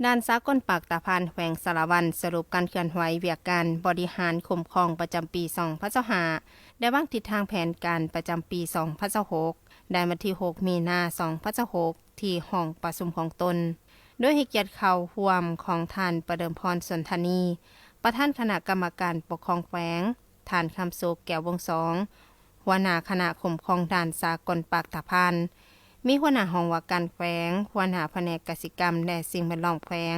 ด้านสากลปากตาพานแขวงสารวันสรุปการเคลื่อนไหวเวียกการบริหารคุ้มครองประจำปี2025ได้วางทิศทางแผนการประจำปี2026ได้วันที่6มีนา2026ที่ห้องประชุมของตนโดยให้เกียรติเข้าร่วมของท่านประเดิมพรสนธนีประธานคณะกรรมการปกครองแขวงท่านคำสุขแก้ววงศ์2หัวหน้าคณะคุ้มครองด้านสากลปากตาพานมีหัวหน้าห้องว่าการแขวงหัวหน้าแผนกกสิกรรมและสิ่งแวดล้อมแขวง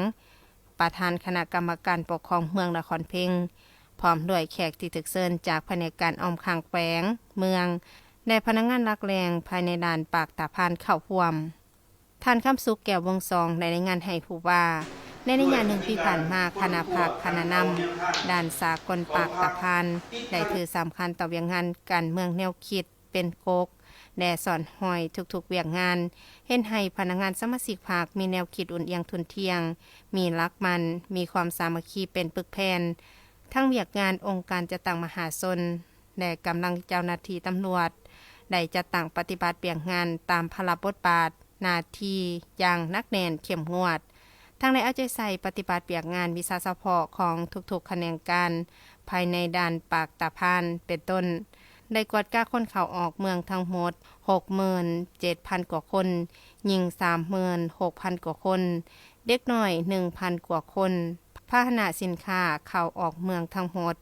ประธานคณะกรรมการปกครองเมืองนครเพ็งพร้อมด้วยแขกที่ถึกเชิญจากแผนกการออมข้างแขวงเมืองและพนักงานหลักแรงภายในด่านปากตาพานเข้าร่วมท่านคำสุขแก้ววงศ์2ได้รายงานให้ผู้ว่าในระยะ1ปีผ่านมาคณะภาคคณะนำด้านสากลปากตาพานได้ถือสำคัญต่อเวียงงานการเมืองแนวคิดเป็นกกและสอนหอยทุกๆเวียงงานเห็นให้พนักงานสมาชิกภาคมีแนวคิดอุ่นเอียงทุนเทียงมีหลักมันมีความสามัคคีเป็นปึกแผ่นทั้งเวียกงานองค์การจัดตั้งมหาชนและกำลังเจ้าหน้าที่ตำรวจได้จัดตั้งปฏิบัติเวียกงานตามพระบทบาทหน้าที่อย่างหนักแน่นเข้มงวดทั้งในเอาใจใส่ปฏิบัติเวียกงานวิชาเฉพาะของทุกๆแขนงการภายในด่านปากตาพานเป็นต้นได้กวดกล้าคนเข้าออกเมืองทั้งหมด 67,000 กว่าคนหญิง 36,000 กว่าคนเด็กน้อย 1,000 กว่าคนพาหนะสินค้าเข้าออกเมืองทั้งหมด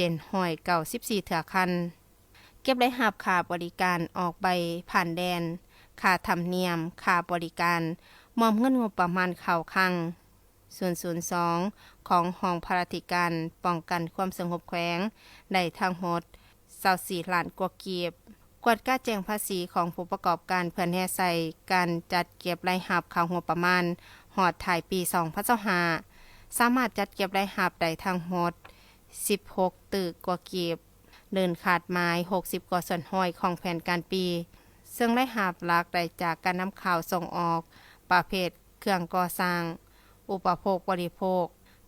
794เถื่อคันเก็บได้รับค่าบริการออกใบผ่านแดนค่าธรรมเนียมค่าบริการมอมเงินงบประมาณเข้าคลัง002ของห้องพาราธิการป้องกันความสงบแขวงได้ทั้งหมด24ล้านกว่ากีบกวดกล้าแจ้งภาษีของผู้ประกอบการเพื่อแห่ใส่การจัดเก็บรายรับเข้างบประมาณฮอดท้ายปี2025สามารถจัดเก็บรายรับได้ทั้งหมด16ตึกกว่ากีบเดินขาดไม้60กว่าส่วนห้อยของแผนการปีซึ่งรายรับหลักได้จากการนำเข้าส่งออกประเภทเครื่องก่อสร้างอุปโภคบริโภค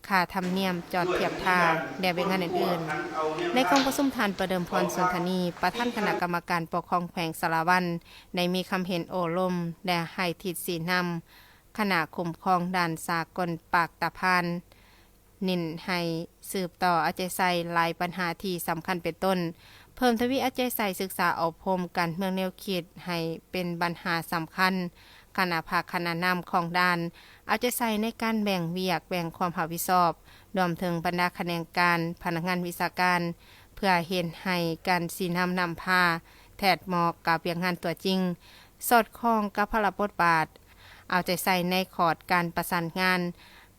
ค่าธรรมเนียมจอดเทียบท่าและเวียกงานอื่นๆในกองประชุมทานประเดิมพรสนธนีประธานคณะกรรมการปกครองแขวงสารวันได้มีคำเห็นโอลมและให้ทิศสีนำคณะคุ้มครองด้านสากลปากตาพานนินให้สืบต่อเอาใจใส่หลายปัญหาที่สำคัญเป็นต้นเพิ่มทวีเอาใจใส่ศึกษาอบรมการเมืองแนวคิดให้เป็นปัญหาสำคัญคณะภาคคณะนำของด้านเอาใจใส่ในการแบ่งเวียกแบ่งความรับผิดชอบรวมถึงบรรดาแขนงการพนักงานวิชาการเพื่อเห็นให้การสีนำพาแทดเหมาะกับเวียกงานตัวจริงสอดคล้องกับพระบทบาทเอาใจใส่ในขอดการประสานงาน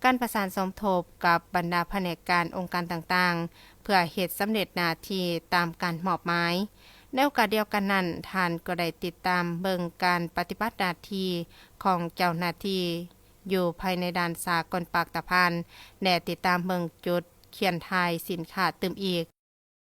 การประสานสมทบกับบรรดาแผนกการองค์การต่างๆเพื่อเหตุสำเร็จหน้าที่ตามการมอบหมายในโอกาสเดียวกันนั้นท่านก็ได้ติดตามเบิ่งการปฏิบัติหน้าที่ของเจ้าหน้าที่อยู่ภายในด่านสากลปากตาพานและติดตามเบิ่งจุดเขียนทายสินค้าตึมอีก